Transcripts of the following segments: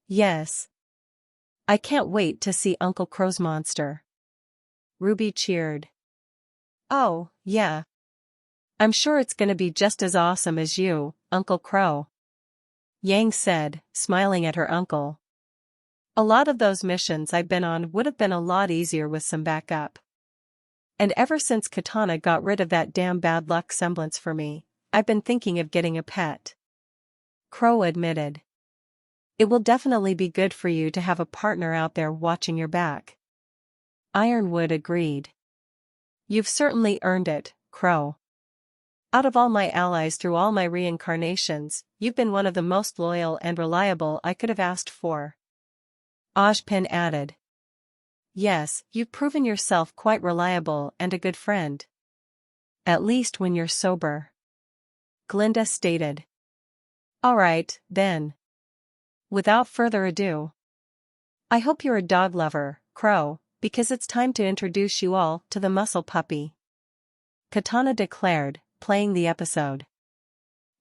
Yes. I can't wait to see Uncle Crow's monster. Ruby cheered. Oh, yeah. I'm sure it's gonna be just as awesome as you, Uncle Crow. Yang said, smiling at her uncle. A lot of those missions I've been on would have been a lot easier with some backup. And ever since Katana got rid of that damn bad luck semblance for me, I've been thinking of getting a pet. Crow admitted. It will definitely be good for you to have a partner out there watching your back. Ironwood agreed. You've certainly earned it, Crow. Out of all my allies through all my reincarnations, you've been one of the most loyal and reliable I could have asked for. Ojpin added. Yes, you've proven yourself quite reliable and a good friend. At least when you're sober. Glinda stated. Alright, then. Without further ado. I hope you're a dog lover, Crow, because it's time to introduce you all to the muscle puppy. Katana declared, playing the episode.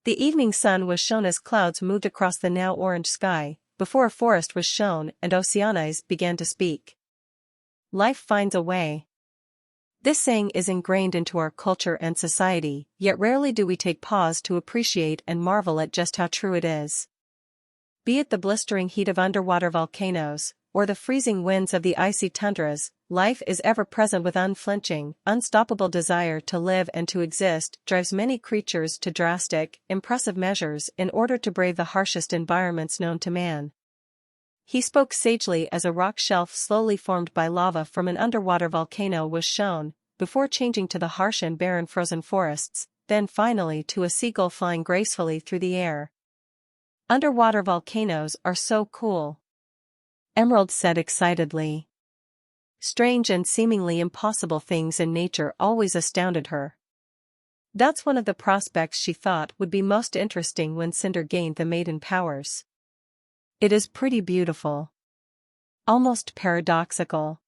The evening sun was shown as clouds moved across the now orange sky, before a forest was shown and Oceanize began to speak. Life finds a way. This saying is ingrained into our culture and society, yet rarely do we take pause to appreciate and marvel at just how true it is. Be it the blistering heat of underwater volcanoes, or the freezing winds of the icy tundras, life is ever present with unflinching, unstoppable desire to live and to exist drives many creatures to drastic, impressive measures in order to brave the harshest environments known to man. He spoke sagely as a rock shelf slowly formed by lava from an underwater volcano was shown, before changing to the harsh and barren frozen forests, then finally to a seagull flying gracefully through the air. Underwater volcanoes are so cool. Emerald said excitedly. Strange and seemingly impossible things in nature always astounded her. That's one of the prospects she thought would be most interesting when Cinder gained the maiden powers. It is pretty beautiful. Almost paradoxical.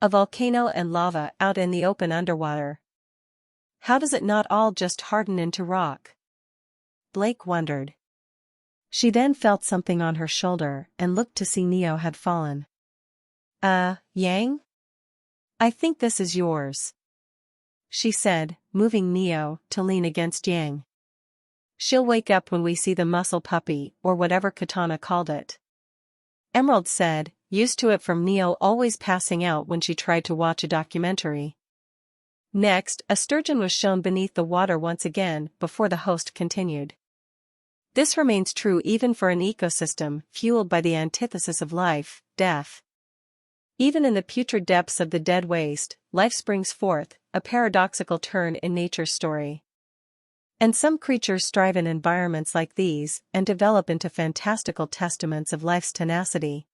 A volcano and lava out in the open underwater. How does it not all just harden into rock? Blake wondered. She then felt something on her shoulder and looked to see Neo had fallen. Yang? I think this is yours. She said, moving Neo to lean against Yang. She'll wake up when we see the muscle puppy, or whatever Katana called it. Emerald said, used to it from Neo always passing out when she tried to watch a documentary. Next, a sturgeon was shown beneath the water once again, before the host continued. This remains true even for an ecosystem fueled by the antithesis of life, death. Even in the putrid depths of the dead waste, life springs forth, a paradoxical turn in nature's story. And some creatures strive in environments like these and develop into fantastical testaments of life's tenacity.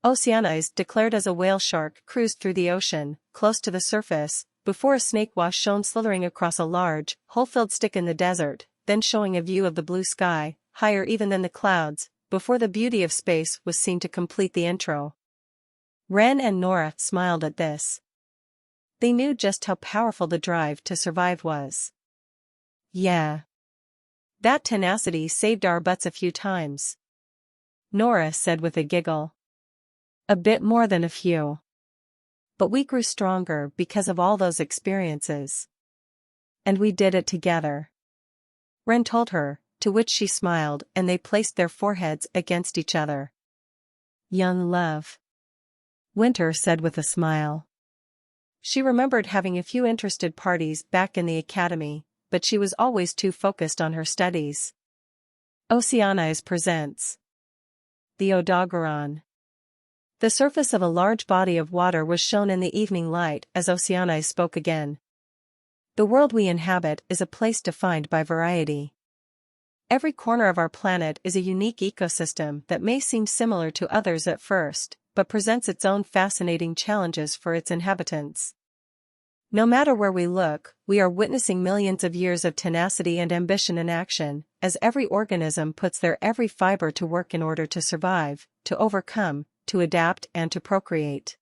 Oceanize declared as a whale shark cruised through the ocean, close to the surface, before a snake was shown slithering across a large, hole-filled stick in the desert, then showing a view of the blue sky, higher even than the clouds, before the beauty of space was seen to complete the intro. Ren and Nora smiled at this. They knew just how powerful the drive to survive was. Yeah. That tenacity saved our butts a few times. Nora said with a giggle. A bit more than a few. But we grew stronger because of all those experiences. And we did it together. Ren told her, to which she smiled, and they placed their foreheads against each other. Young love. Winter said with a smile. She remembered having a few interested parties back in the academy, but she was always too focused on her studies. Oceanize presents the Odogaron. The surface of a large body of water was shown in the evening light as Oceanize spoke again. The world we inhabit is a place defined by variety. Every corner of our planet is a unique ecosystem that may seem similar to others at first, but presents its own fascinating challenges for its inhabitants. No matter where we look, we are witnessing millions of years of tenacity and ambition in action, as every organism puts their every fiber to work in order to survive, to overcome, to adapt and to procreate.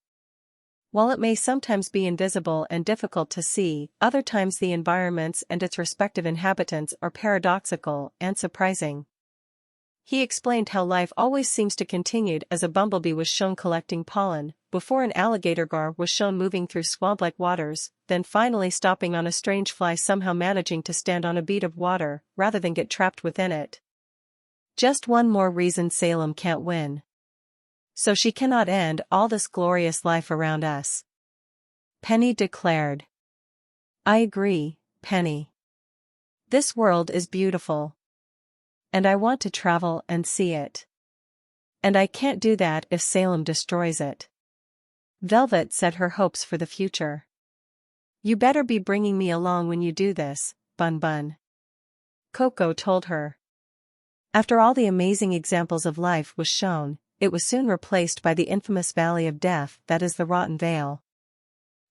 While it may sometimes be invisible and difficult to see, other times the environments and its respective inhabitants are paradoxical and surprising. he explained how life always seems to continue as a bumblebee was shown collecting pollen, before an alligator gar was shown moving through swamp-like waters, then finally stopping on a strange fly somehow managing to stand on a bead of water, rather than get trapped within it. Just one more reason Salem can't win. So she cannot end all this glorious life around us. Penny declared. I agree, Penny. This world is beautiful. And I want to travel and see it. And I can't do that if Salem destroys it. Velvet set her hopes for the future. You better be bringing me along when you do this, Bun Bun. Coco told her. After all the amazing examples of life was shown, it was soon replaced by the infamous Valley of Death that is the Rotten Vale.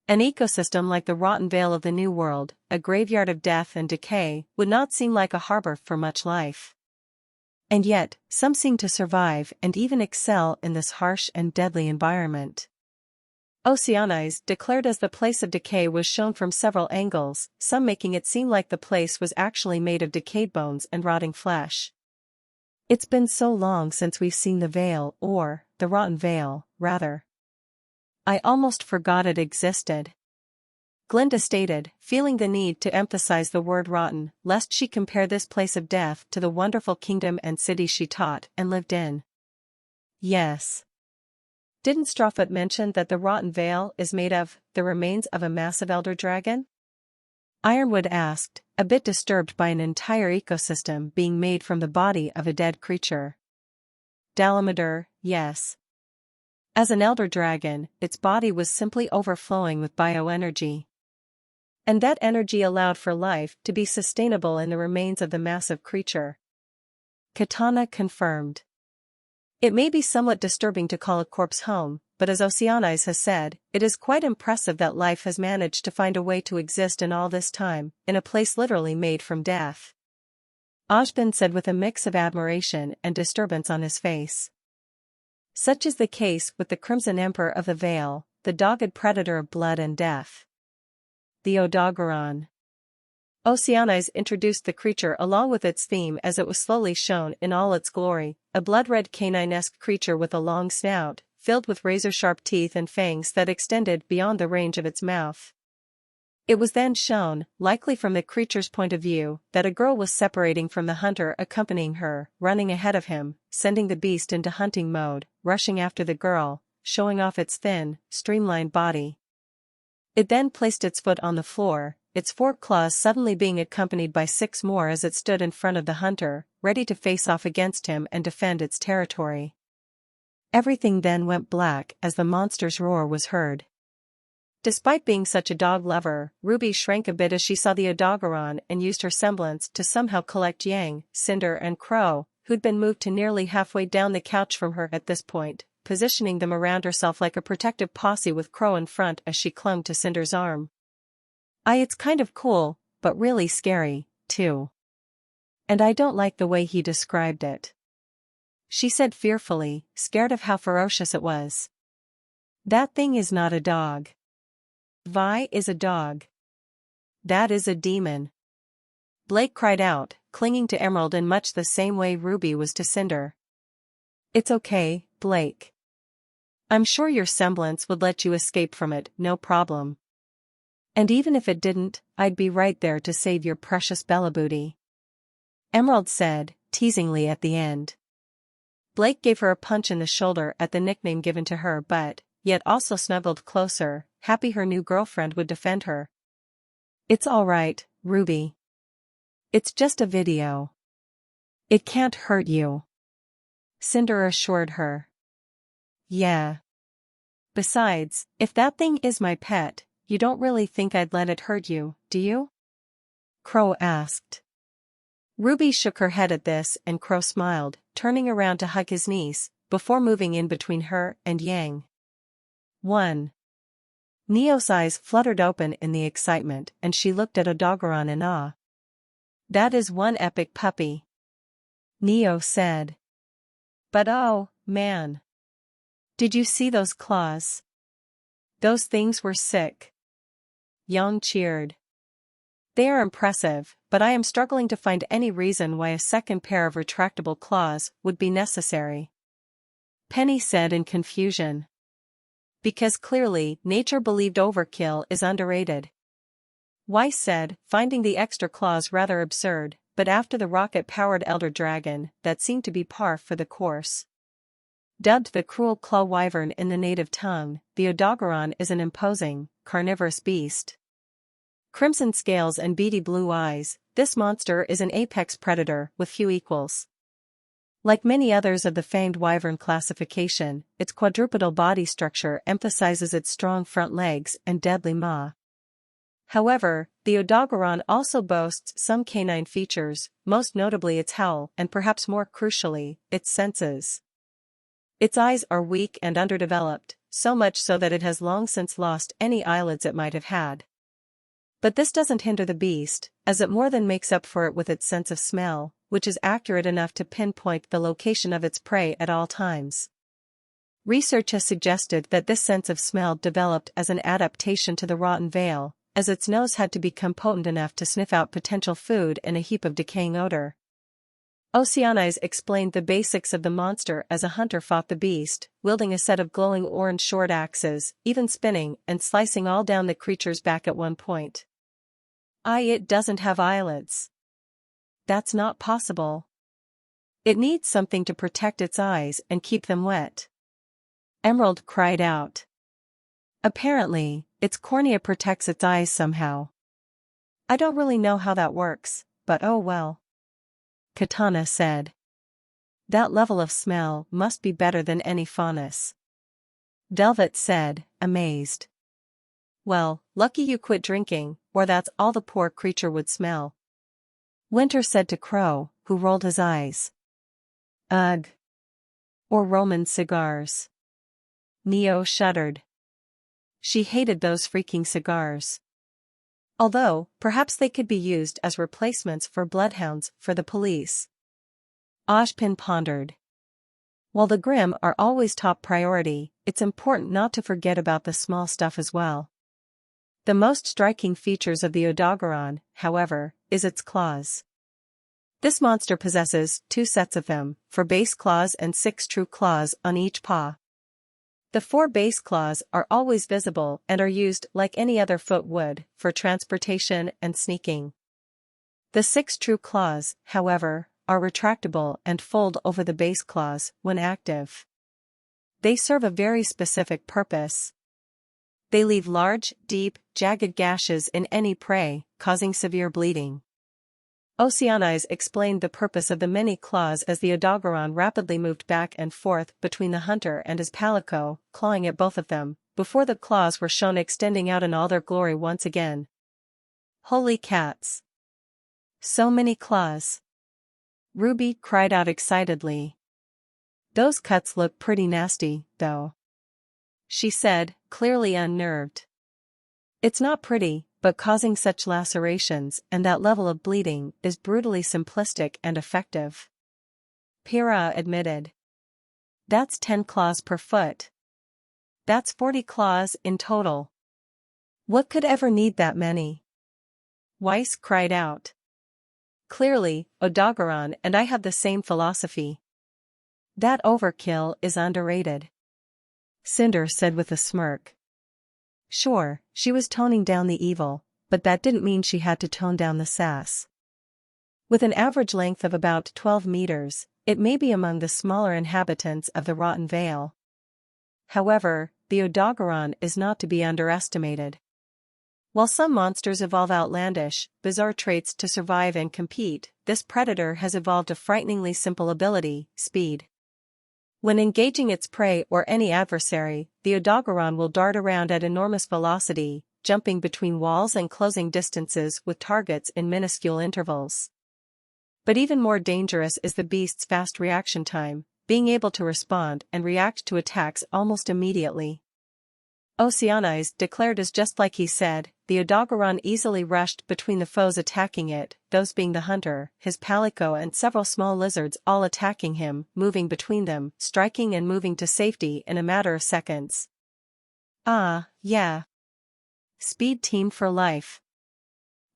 An ecosystem like the Rotten Vale of the New World, a graveyard of death and decay, would not seem like a harbor for much life. And yet, some seem to survive and even excel in this harsh and deadly environment. Oceanize declared as the place of decay was shown from several angles, some making it seem like the place was actually made of decayed bones and rotting flesh. It's been so long since we've seen the Vale, or the Rotten Vale, rather. I almost forgot it existed. Glinda stated, feeling the need to emphasize the word rotten, lest she compare this place of death to the wonderful kingdom and city she taught and lived in. Yes. Didn't Strawfoot mention that the Rotten Vale is made of the remains of a massive elder dragon? Ironwood asked, a bit disturbed by an entire ecosystem being made from the body of a dead creature. Dalamadur, yes. As an elder dragon, its body was simply overflowing with bioenergy. And that energy allowed for life to be sustainable in the remains of the massive creature. Katana confirmed. It may be somewhat disturbing to call a corpse home, but as Oceanize has said, it is quite impressive that life has managed to find a way to exist in all this time, in a place literally made from death. Ojban said with a mix of admiration and disturbance on his face. Such is the case with the Crimson Emperor of the Vale, the dogged predator of blood and death. The Odogaron. Oceanize introduced the creature along with its theme as it was slowly shown in all its glory, a blood-red canine-esque creature with a long snout, filled with razor-sharp teeth and fangs that extended beyond the range of its mouth. It was then shown, likely from the creature's point of view, that a girl was separating from the hunter accompanying her, running ahead of him, sending the beast into hunting mode, rushing after the girl, showing off its thin, streamlined body. It then placed its foot on the floor, its 4 claws suddenly being accompanied by 6 more as it stood in front of the hunter, ready to face off against him and defend its territory. Everything then went black as the monster's roar was heard. Despite being such a dog lover, Ruby shrank a bit as she saw the Odogaron and used her semblance to somehow collect Yang, Cinder and Crow, who'd been moved to nearly halfway down the couch from her at this point, positioning them around herself like a protective posse with Crow in front as she clung to Cinder's arm. It's kind of cool, but really scary, too. And I don't like the way he described it. She said fearfully, scared of how ferocious it was. That thing is not a dog. Vi is a dog. That is a demon. Blake cried out, clinging to Emerald in much the same way Ruby was to Cinder. It's okay, Blake. I'm sure your semblance would let you escape from it, no problem. And even if it didn't, I'd be right there to save your precious Bella Booty. Emerald said, teasingly at the end. Blake gave her a punch in the shoulder at the nickname given to her but, yet also snuggled closer, happy her new girlfriend would defend her. It's all right, Ruby. It's just a video. It can't hurt you. Cinder assured her. Yeah. Besides, if that thing is my pet, you don't really think I'd let it hurt you, do you? Crow asked. Ruby shook her head at this and Crow smiled, turning around to hug his niece, before moving in between her and Yang. 1. Neo's eyes fluttered open in the excitement and she looked at Odogaron in awe. That is one epic puppy. Neo said. But oh, man. Did you see those claws? Those things were sick. Yang cheered. They are impressive, but I am struggling to find any reason why a second pair of retractable claws would be necessary. Penny said in confusion. Because clearly, nature believed overkill is underrated. Weiss said, finding the extra claws rather absurd, but after the rocket-powered elder dragon, that seemed to be par for the course. Dubbed the cruel claw wyvern in the native tongue, the Odogaron is an imposing, carnivorous beast. Crimson scales and beady blue eyes, this monster is an apex predator with few equals. Like many others of the fanged wyvern classification, its quadrupedal body structure emphasizes its strong front legs and deadly maw. However, the Odogaron also boasts some canine features, most notably its howl and perhaps more crucially, its senses. Its eyes are weak and underdeveloped, so much so that it has long since lost any eyelids it might have had. But this doesn't hinder the beast, as it more than makes up for it with its sense of smell, which is accurate enough to pinpoint the location of its prey at all times. Research has suggested that this sense of smell developed as an adaptation to the rotten veil, as its nose had to become potent enough to sniff out potential food in a heap of decaying odor. Oceanize explained the basics of the monster as a hunter fought the beast, wielding a set of glowing orange short axes, even spinning and slicing all down the creature's back at one point. It doesn't have eyelids. That's not possible. It needs something to protect its eyes and keep them wet. Emerald cried out. Apparently, its cornea protects its eyes somehow. I don't really know how that works, but oh well. Katana said. That level of smell must be better than any faunus. Delvet said, amazed. Well, lucky you quit drinking, or that's all the poor creature would smell. Winter said to Crow, who rolled his eyes. Ugh. Or Roman cigars. Neo shuddered. She hated those freaking cigars. Although, perhaps they could be used as replacements for bloodhounds for the police. Ozpin pondered. While the grim are always top priority, it's important not to forget about the small stuff as well. The most striking features of the Odogaron, however, is its claws. This monster possesses 2 sets of them, 4 base claws and 6 true claws on each paw. The 4 base claws are always visible and are used like any other foot would, for transportation and sneaking. The 6 true claws, however, are retractable and fold over the base claws when active. They serve a very specific purpose. They leave large, deep, jagged gashes in any prey, causing severe bleeding. Oceanize explained the purpose of the many claws as the Odogaron rapidly moved back and forth between the hunter and his palico, clawing at both of them, before the claws were shown extending out in all their glory once again. Holy cats! So many claws! RWBY cried out excitedly. Those cuts look pretty nasty, though. She said, clearly unnerved. It's not pretty, but causing such lacerations and that level of bleeding is brutally simplistic and effective. Pyrrha admitted. That's 10 claws per foot. That's 40 claws in total. What could ever need that many? Weiss cried out. Clearly, Odogaron and I have the same philosophy. That overkill is underrated. Cinder said with a smirk. Sure, she was toning down the evil, but that didn't mean she had to tone down the sass. With an average length of about 12 meters, it may be among the smaller inhabitants of the Rotten Vale. However, the Odogaron is not to be underestimated. While some monsters evolve outlandish, bizarre traits to survive and compete, this predator has evolved a frighteningly simple ability, speed. When engaging its prey or any adversary, the Odogaron will dart around at enormous velocity, jumping between walls and closing distances with targets in minuscule intervals. But even more dangerous is the beast's fast reaction time, being able to respond and react to attacks almost immediately. Oceanize declared as just like he said, the Odogaron easily rushed between the foes attacking it, those being the hunter, his palico and several small lizards all attacking him, moving between them, striking and moving to safety in a matter of seconds. Ah, yeah. Speed team for life.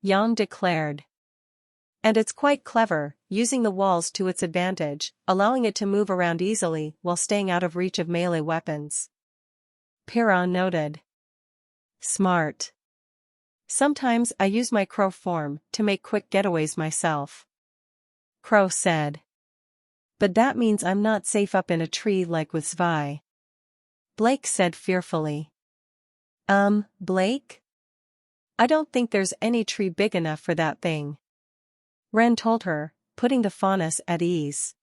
Yang declared. And it's quite clever, using the walls to its advantage, allowing it to move around easily while staying out of reach of melee weapons. Pyrrha noted. Smart. Sometimes I use my crow form to make quick getaways myself. Crow said. But that means I'm not safe up in a tree like with Zvi. Blake said fearfully. Blake? I don't think there's any tree big enough for that thing. Ren told her, putting the faunus at ease.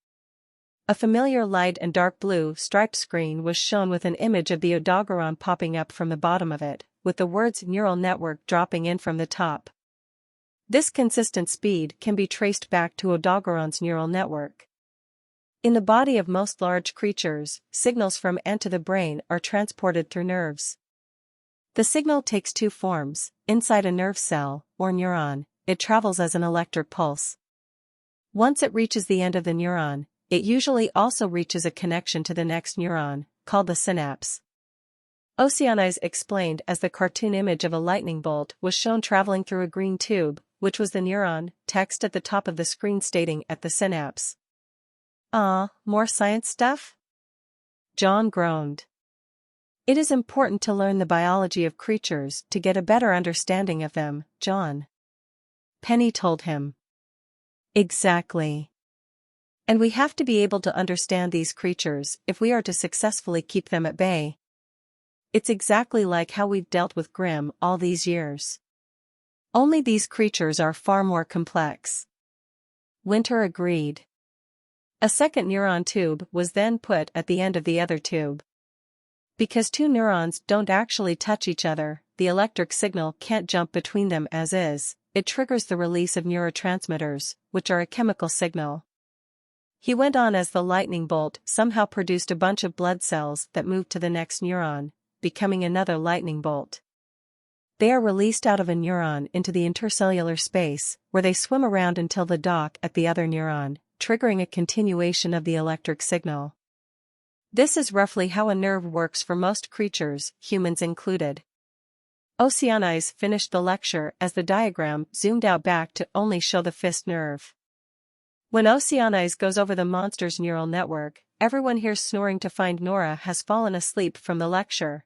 A familiar light and dark blue striped screen was shown with an image of the Odogaron popping up from the bottom of it, with the words neural network dropping in from the top. This consistent speed can be traced back to Odogaron's neural network. In the body of most large creatures, signals from and to the brain are transported through nerves. The signal takes two forms: inside a nerve cell, or neuron, it travels as an electric pulse. Once it reaches the end of the neuron, it usually also reaches a connection to the next neuron, called the synapse. Oceanize explained as the cartoon image of a lightning bolt was shown traveling through a green tube, which was the neuron, text at the top of the screen stating at the synapse. More science stuff? John groaned. It is important to learn the biology of creatures to get a better understanding of them, John. Penny told him. Exactly. And we have to be able to understand these creatures if we are to successfully keep them at bay. It's exactly like how we've dealt with Grimm all these years. Only these creatures are far more complex. Winter agreed. A second neuron tube was then put at the end of the other tube. Because two neurons don't actually touch each other, the electric signal can't jump between them as is. It triggers the release of neurotransmitters, which are a chemical signal. He went on as the lightning bolt somehow produced a bunch of blood cells that moved to the next neuron, becoming another lightning bolt. They are released out of a neuron into the intercellular space, where they swim around until they dock at the other neuron, triggering a continuation of the electric signal. This is roughly how a nerve works for most creatures, humans included. Oceanize finished the lecture as the diagram zoomed out back to only show the fist nerve. When Oceanize goes over the monster's neural network, everyone hears snoring to find Nora has fallen asleep from the lecture.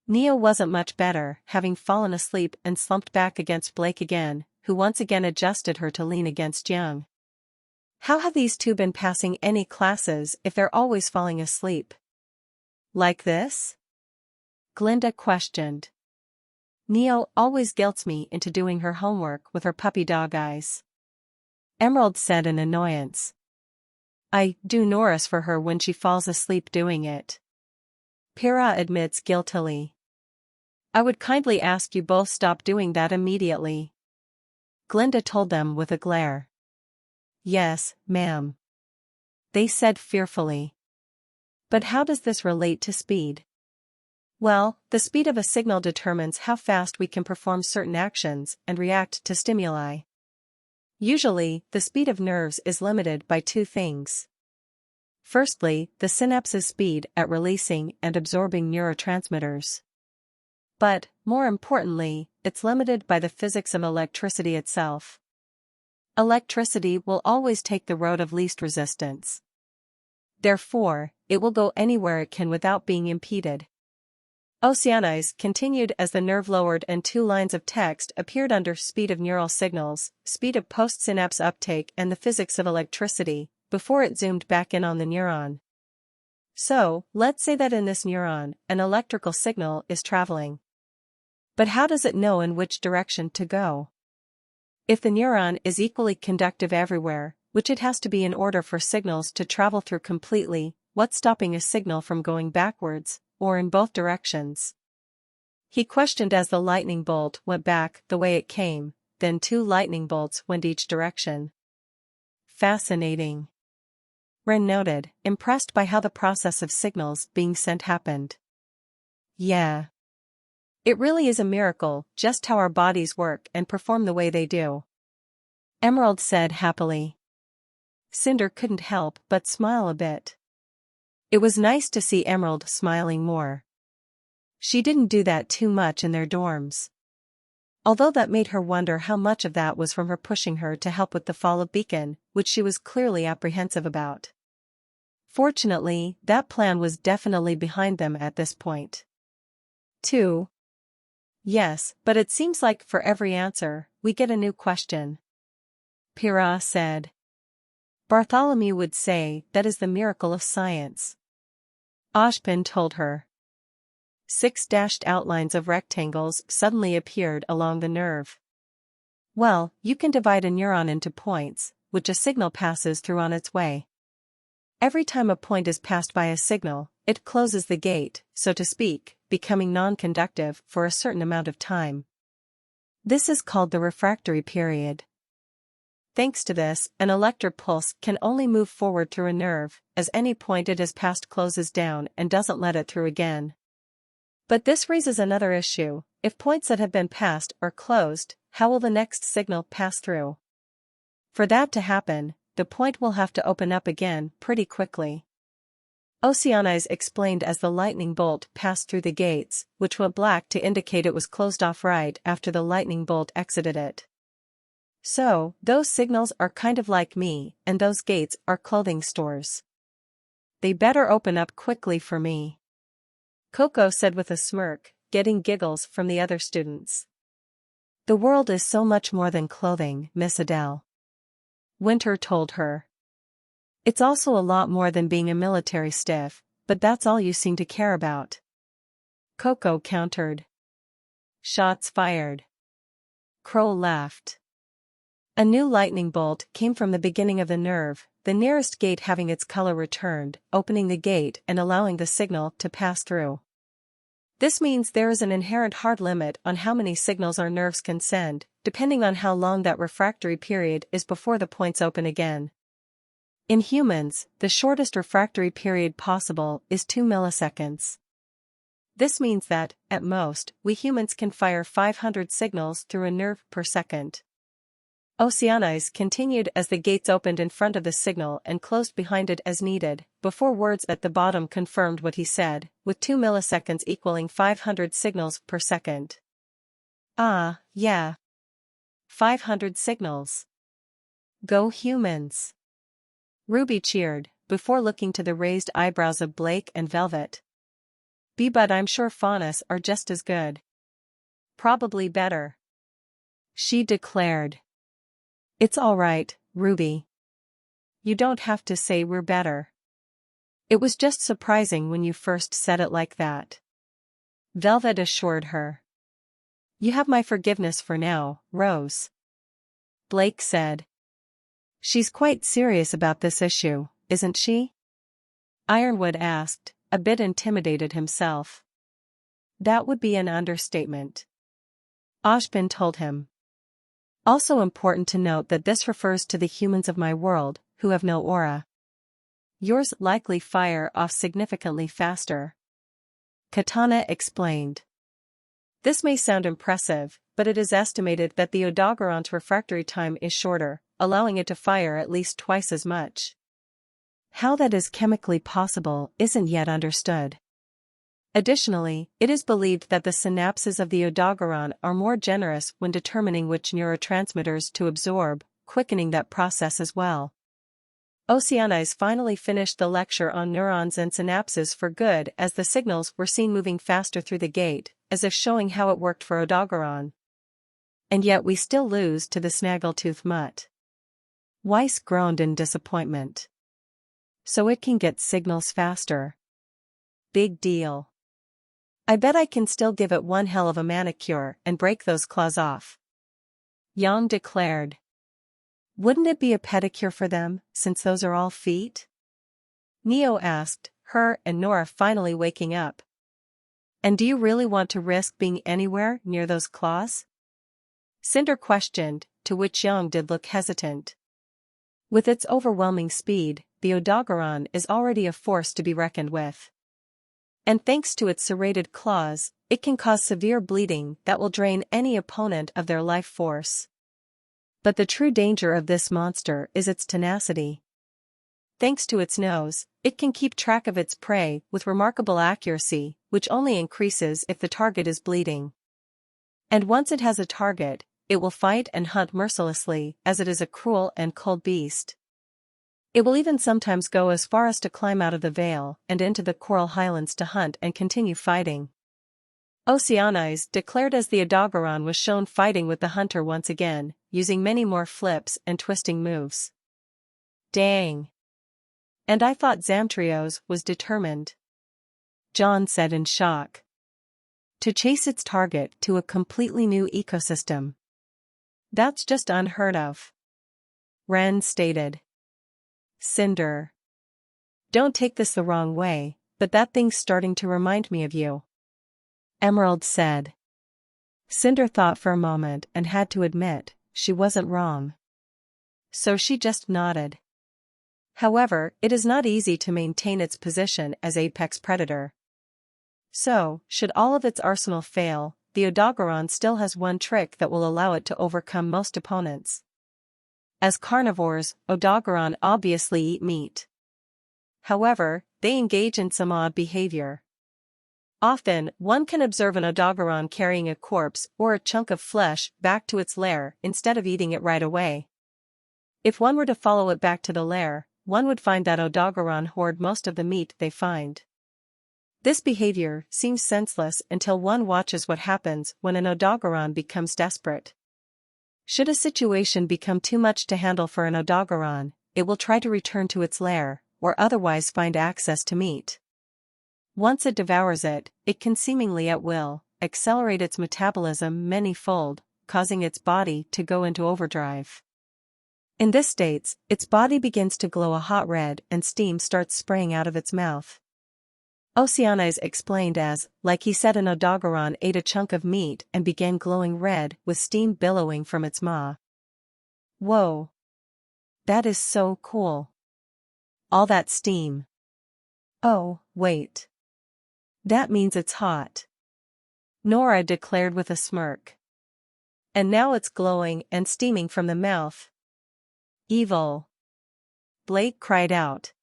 Neo wasn't much better, having fallen asleep and slumped back against Blake again, who once again adjusted her to lean against Young. How have these two been passing any classes if they're always falling asleep? Like this? Glinda questioned. Neo always guilts me into doing her homework with her puppy dog eyes. Emerald said in annoyance. I do Norris for her when she falls asleep doing it. Pyrrha admits guiltily. I would kindly ask you both stop doing that immediately. Glinda told them with a glare. Yes, ma'am. They said fearfully. But how does this relate to speed? Well, the speed of a signal determines how fast we can perform certain actions and react to stimuli. Usually, the speed of nerves is limited by two things. Firstly, the synapse's speed at releasing and absorbing neurotransmitters. But, more importantly, it's limited by the physics of electricity itself. Electricity will always take the road of least resistance. Therefore, it will go anywhere it can without being impeded. Oceanize continued as the nerve lowered and two lines of text appeared under speed of neural signals, speed of postsynapse uptake and the physics of electricity, before it zoomed back in on the neuron. So, let's say that in this neuron, an electrical signal is traveling. But how does it know in which direction to go? If the neuron is equally conductive everywhere, which it has to be in order for signals to travel through completely, what's stopping a signal from going backwards, or in both directions? He questioned as the lightning bolt went back the way it came, then two lightning bolts went each direction. Fascinating. Ren noted, impressed by how the process of signals being sent happened. Yeah. It really is a miracle just how our bodies work and perform the way they do. Emerald said happily. Cinder couldn't help but smile a bit. It was nice to see Emerald smiling more. She didn't do that too much in their dorms. Although that made her wonder how much of that was from her pushing her to help with the fall of Beacon, which she was clearly apprehensive about. Fortunately, that plan was definitely behind them at this point. 2. Yes, but it seems like for every answer, we get a new question. Pyrrha said. Bartholomew would say that is the miracle of science. Oshpin told her. 6 dashed outlines of rectangles suddenly appeared along the nerve. Well, you can divide a neuron into points, which a signal passes through on its way. Every time a point is passed by a signal, it closes the gate, so to speak, becoming non-conductive for a certain amount of time. This is called the refractory period. Thanks to this, an elector pulse can only move forward through a nerve, as any point it has passed closes down and doesn't let it through again. But this raises another issue: if points that have been passed are closed, how will the next signal pass through? For that to happen, the point will have to open up again pretty quickly. Oceanize explained as the lightning bolt passed through the gates, which went black to indicate it was closed off right after the lightning bolt exited it. So, those signals are kind of like me, and those gates are clothing stores. They better open up quickly for me. Coco said with a smirk, getting giggles from the other students. The world is so much more than clothing, Miss Adele. Winter told her. It's also a lot more than being a military stiff, but that's all you seem to care about. Coco countered. Shots fired. Crow laughed. A new lightning bolt came from the beginning of the nerve, the nearest gate having its color returned, opening the gate and allowing the signal to pass through. This means there is an inherent hard limit on how many signals our nerves can send, depending on how long that refractory period is before the points open again. In humans, the shortest refractory period possible is 2 milliseconds. This means that, at most, we humans can fire 500 signals through a nerve per second. Oceanize continued as the gates opened in front of the signal and closed behind it as needed, before words at the bottom confirmed what he said, with 2 milliseconds equaling 500 signals per second. Ah, yeah. 500 signals. Go humans. Ruby cheered, before looking to the raised eyebrows of Blake and Velvet. But I'm sure Faunus are just as good. Probably better. She declared. It's all right, Ruby. You don't have to say we're better. It was just surprising when you first said it like that. Velvet assured her. You have my forgiveness for now, Rose. Blake said. She's quite serious about this issue, isn't she? Ironwood asked, a bit intimidated himself. That would be an understatement. Oshpin told him. Also important to note that this refers to the humans of my world, who have no aura. Yours likely fire off significantly faster. Katana explained. This may sound impressive, but it is estimated that the Odogaron's refractory time is shorter, allowing it to fire at least twice as much. How that is chemically possible isn't yet understood. Additionally, it is believed that the synapses of the Odogaron are more generous when determining which neurotransmitters to absorb, quickening that process as well. Oceanize finally finished the lecture on neurons and synapses for good as the signals were seen moving faster through the gate, as if showing how it worked for Odogaron. And yet we still lose to the snaggletooth mutt. Weiss groaned in disappointment. So it can get signals faster. Big deal. I bet I can still give it one hell of a manicure and break those claws off. Yang declared. Wouldn't it be a pedicure for them, since those are all feet? Neo asked, her and Nora finally waking up. And do you really want to risk being anywhere near those claws? Cinder questioned, to which Yang did look hesitant. With its overwhelming speed, the Odogaron is already a force to be reckoned with. And thanks to its serrated claws, it can cause severe bleeding that will drain any opponent of their life force. But the true danger of this monster is its tenacity. Thanks to its nose, it can keep track of its prey with remarkable accuracy, which only increases if the target is bleeding. And once it has a target, it will fight and hunt mercilessly, as it is a cruel and cold beast. It will even sometimes go as far as to climb out of the vale and into the coral highlands to hunt and continue fighting. Oceanize declared as the Odogaron was shown fighting with the hunter once again, using many more flips and twisting moves. Dang! And I thought Zamtrios was determined. John said in shock. To chase its target to a completely new ecosystem. That's just unheard of. Ren stated. Cinder. Don't take this the wrong way, but that thing's starting to remind me of you. Emerald said. Cinder thought for a moment and had to admit, she wasn't wrong. So she just nodded. However, it is not easy to maintain its position as apex predator. So, should all of its arsenal fail, the Odogaron still has one trick that will allow it to overcome most opponents. As carnivores, Odogaron obviously eat meat. However, they engage in some odd behavior. Often, one can observe an Odogaron carrying a corpse or a chunk of flesh back to its lair instead of eating it right away. If one were to follow it back to the lair, one would find that Odogaron hoard most of the meat they find. This behavior seems senseless until one watches what happens when an Odogaron becomes desperate. Should a situation become too much to handle for an Odogaron, it will try to return to its lair, or otherwise find access to meat. Once it devours it, it can seemingly at will accelerate its metabolism many-fold, causing its body to go into overdrive. In this state, its body begins to glow a hot red and steam starts spraying out of its mouth. Oceanize explained as, like he said, an Odogaron ate a chunk of meat and began glowing red with steam billowing from its maw. Whoa! That is so cool. All that steam. Oh, wait. That means it's hot. Nora declared with a smirk. And now it's glowing and steaming from the mouth. Evil. Blake cried out.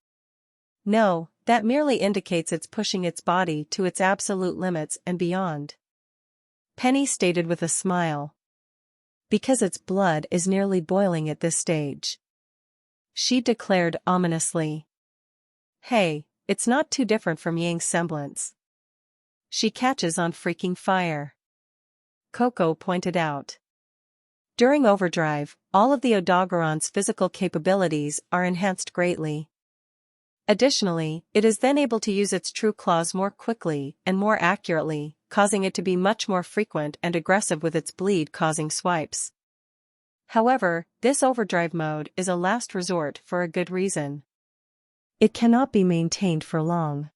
No, that merely indicates it's pushing its body to its absolute limits and beyond. Penny stated with a smile. Because its blood is nearly boiling at this stage. She declared ominously. Hey, it's not too different from Yang's semblance. She catches on freaking fire. Coco pointed out. During overdrive, all of the Odogaron's physical capabilities are enhanced greatly. Additionally, it is then able to use its true claws more quickly and more accurately, causing it to be much more frequent and aggressive with its bleed-causing swipes. However, this overdrive mode is a last resort for a good reason. It cannot be maintained for long.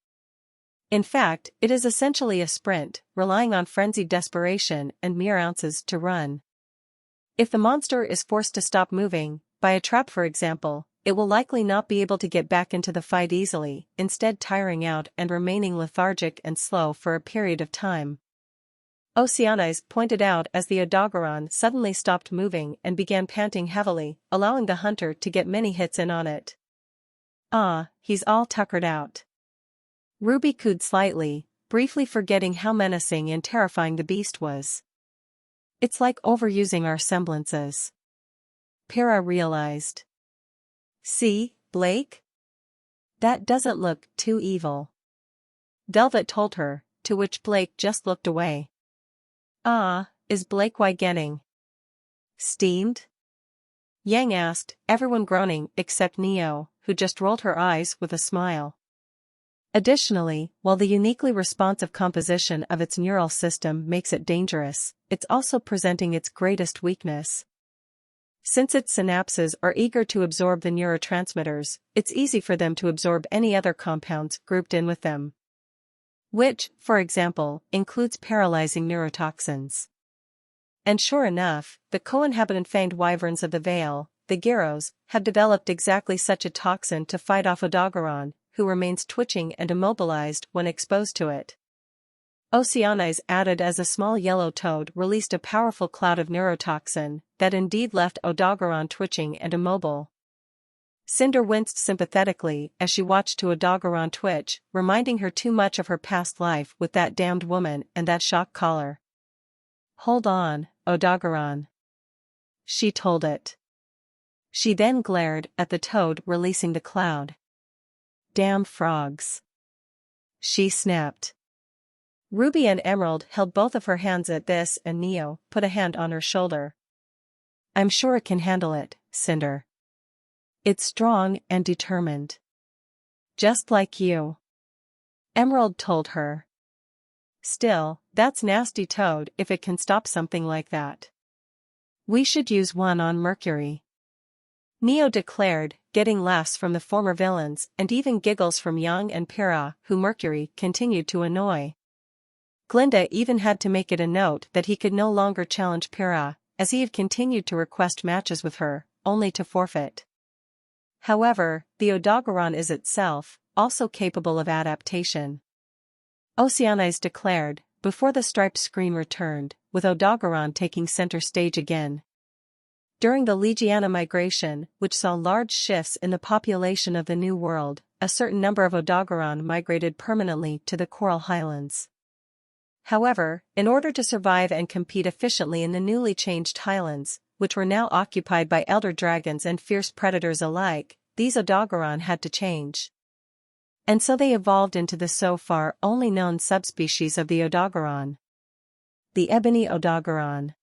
In fact, it is essentially a sprint, relying on frenzied desperation and mere ounces to run. If the monster is forced to stop moving, by a trap for example, it will likely not be able to get back into the fight easily, instead tiring out and remaining lethargic and slow for a period of time. Oceanize pointed out as the Odogaron suddenly stopped moving and began panting heavily, allowing the hunter to get many hits in on it. Ah, he's all tuckered out. Ruby cooed slightly, briefly forgetting how menacing and terrifying the beast was. It's like overusing our semblances. Pyrrha realized. See, Blake? That doesn't look too evil. Delvet told her, to which Blake just looked away. Ah, is Blake getting steamed? Yang asked, everyone groaning except Neo, who just rolled her eyes with a smile. Additionally, while the uniquely responsive composition of its neural system makes it dangerous, it's also presenting its greatest weakness. Since its synapses are eager to absorb the neurotransmitters, it's easy for them to absorb any other compounds grouped in with them. Which, for example, includes paralyzing neurotoxins. And sure enough, the co-inhabitant fanged wyverns of the Vale, the Gyros, have developed exactly such a toxin to fight off Odogaron, who remains twitching and immobilized when exposed to it. Oceanize added as a small yellow toad released a powerful cloud of neurotoxin that indeed left Odogaron twitching and immobile. Cinder winced sympathetically as she watched Odogaron twitch, reminding her too much of her past life with that damned woman and that shock collar. Hold on, Odogaron. She told it. She then glared at the toad releasing the cloud. Damn frogs. She snapped. Ruby and Emerald held both of her hands at this, and Neo put a hand on her shoulder. I'm sure it can handle it, Cinder. It's strong and determined. Just like you. Emerald told her. Still, that's nasty Toad if it can stop something like that. We should use one on Mercury. Neo declared, getting laughs from the former villains and even giggles from Young and Pyrrha, who Mercury continued to annoy. Glinda even had to make it a note that he could no longer challenge Pyrrha, as he had continued to request matches with her, only to forfeit. However, the Odogaron is itself also capable of adaptation. Oceanize declared, before the striped screen returned, with Odogaron taking center stage again. During the Legiana migration, which saw large shifts in the population of the New World, a certain number of Odogaron migrated permanently to the Coral Highlands. However, in order to survive and compete efficiently in the newly changed highlands, which were now occupied by elder dragons and fierce predators alike, these Odogaron had to change. And so they evolved into the so far only known subspecies of the Odogaron. The Ebony Odogaron.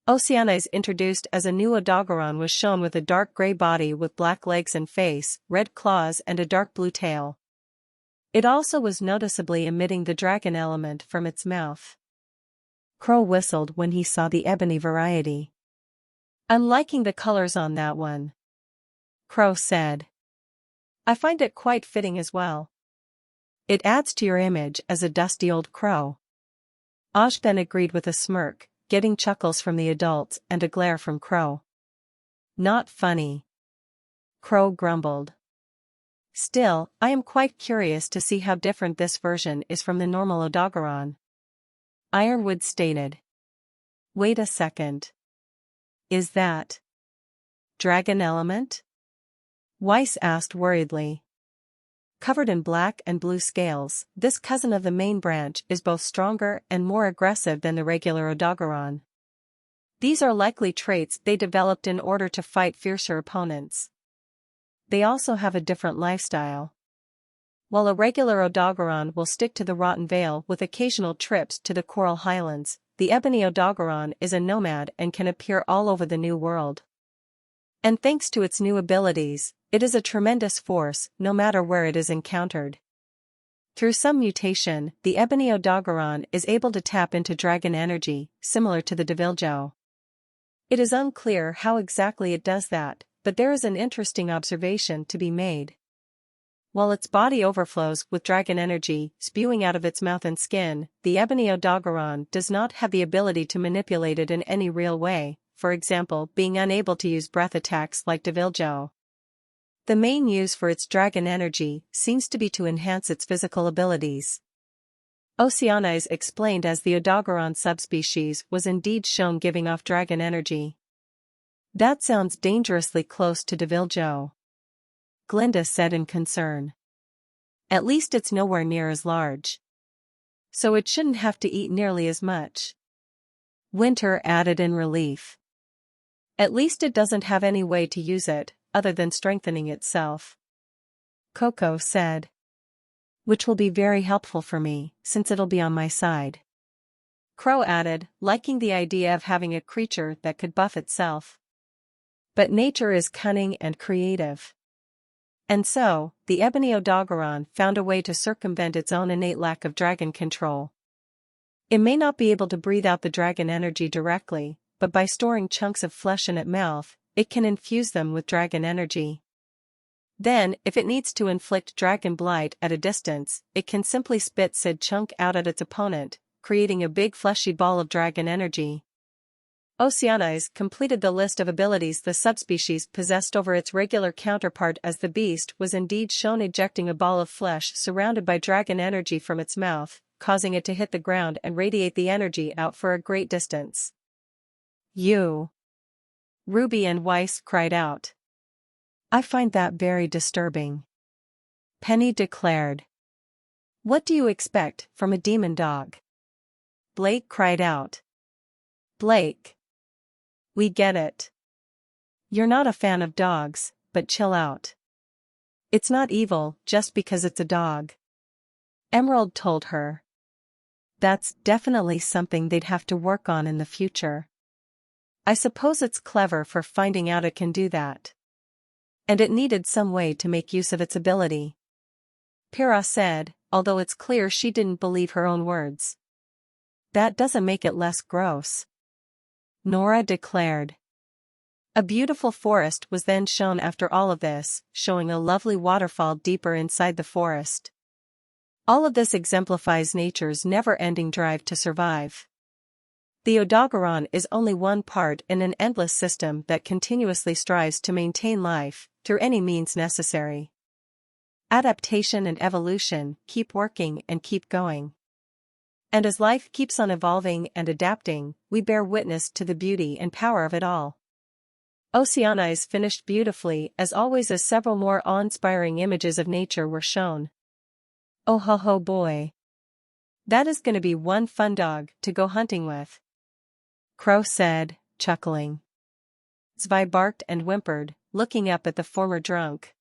Oceanize introduced as a new Odogaron was shown with a dark gray body with black legs and face, red claws and a dark blue tail. It also was noticeably emitting the dragon element from its mouth. Crow whistled when he saw the ebony variety. I'm liking the colors on that one. Crow said. I find it quite fitting as well. It adds to your image as a dusty old crow. Ozh then agreed with a smirk, getting chuckles from the adults and a glare from Crow. Not funny. Crow grumbled. Still, I am quite curious to see how different this version is from the normal Odogaron. Ironwood stated. Wait a second. Is that dragon element? Weiss asked worriedly. Covered in black and blue scales, this cousin of the main branch is both stronger and more aggressive than the regular Odogaron. These are likely traits they developed in order to fight fiercer opponents. They also have a different lifestyle. While a regular Odogaron will stick to the Rotten Vale with occasional trips to the Coral Highlands, the Ebony Odogaron is a nomad and can appear all over the New World. And thanks to its new abilities, it is a tremendous force no matter where it is encountered. Through some mutation, the Ebony Odogaron is able to tap into dragon energy, similar to the Deviljo. It is unclear how exactly it does that, but there is an interesting observation to be made. While its body overflows with dragon energy spewing out of its mouth and skin, the Ebony Odogaron does not have the ability to manipulate it in any real way, for example being unable to use breath attacks like Deviljo. The main use for its dragon energy seems to be to enhance its physical abilities. Oceanize explained as the Odogaron subspecies was indeed shown giving off dragon energy. That sounds dangerously close to Deviljo. Glinda said in concern. At least it's nowhere near as large. So it shouldn't have to eat nearly as much. Winter added in relief. At least it doesn't have any way to use it, other than strengthening itself. Coco said. Which will be very helpful for me, since it'll be on my side. Crow added, liking the idea of having a creature that could buff itself. But nature is cunning and creative. And so, the Ebony Odogaron found a way to circumvent its own innate lack of dragon control. It may not be able to breathe out the dragon energy directly, but by storing chunks of flesh in its mouth, it can infuse them with dragon energy. Then, if it needs to inflict dragon blight at a distance, it can simply spit said chunk out at its opponent, creating a big fleshy ball of dragon energy. Oceanize completed the list of abilities the subspecies possessed over its regular counterpart as the beast was indeed shown ejecting a ball of flesh surrounded by dragon energy from its mouth, causing it to hit the ground and radiate the energy out for a great distance. You! Ruby and Weiss cried out. I find that very disturbing. Penny declared. What do you expect from a demon dog? Blake cried out. Blake. We get it. You're not a fan of dogs, but chill out. It's not evil just because it's a dog. Emerald told her. That's definitely something they'd have to work on in the future. I suppose it's clever for finding out it can do that. And it needed some way to make use of its ability. Pyrrha said, although it's clear she didn't believe her own words. That doesn't make it less gross. Nora declared. A beautiful forest was then shown after all of this, showing a lovely waterfall deeper inside the forest. All of this exemplifies nature's never-ending drive to survive. The Odogaron is only one part in an endless system that continuously strives to maintain life, through any means necessary. Adaptation and evolution keep working and keep going. And as life keeps on evolving and adapting, we bear witness to the beauty and power of it all. Oceanize finished beautifully as always, as several more awe-inspiring images of nature were shown. Oh ho ho boy. That is gonna be one fun dog to go hunting with. Crow said, chuckling. Zvi barked and whimpered, looking up at the former drunk.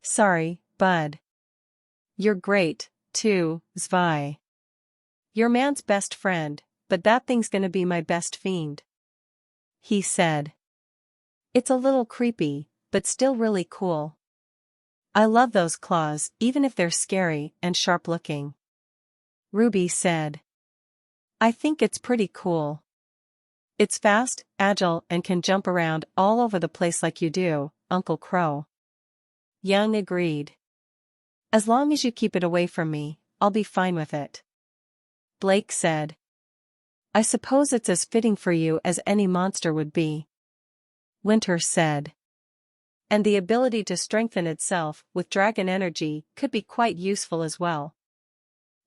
Sorry, bud. You're great, too, Zvi. You're man's best friend, but that thing's gonna be my best fiend. He said. It's a little creepy, but still really cool. I love those claws, even if they're scary and sharp-looking. Ruby said. I think it's pretty cool. It's fast, agile, and can jump around all over the place like you do, Uncle Crow. Young agreed. As long as you keep it away from me, I'll be fine with it. Blake said. I suppose it's as fitting for you as any monster would be. Winter said. And the ability to strengthen itself with dragon energy could be quite useful as well.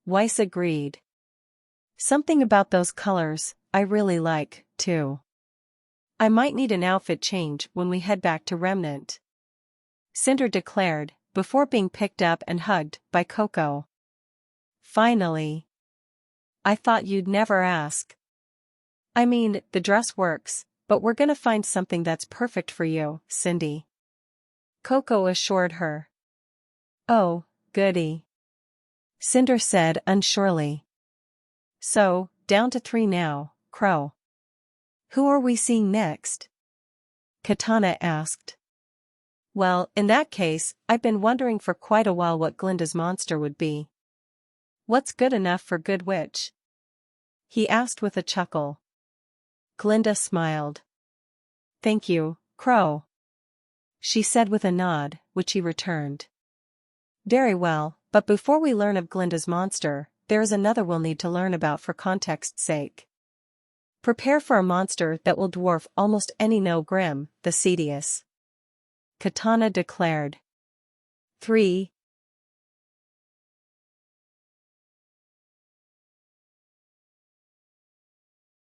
Weiss agreed. Something about those colors I really like, too. I might need an outfit change when we head back to Remnant. Cinder declared, before being picked up and hugged by Coco. Finally. I thought you'd never ask. I mean, the dress works, but we're gonna find something that's perfect for you, Cindy. Coco assured her. Oh, goody. Cinder said unsurely. So, down to 3 now, Crow. Who are we seeing next? Katana asked. Well, in that case, I've been wondering for quite a while what Glinda's monster would be. What's good enough for Good Witch? He asked with a chuckle. Glinda smiled. Thank you, Crow. She said with a nod, which he returned. Very well, but before we learn of Glinda's monster, there is another we'll need to learn about for context's sake. Prepare for a monster that will dwarf almost any No Grim, the Cedius. Katana declared. 3.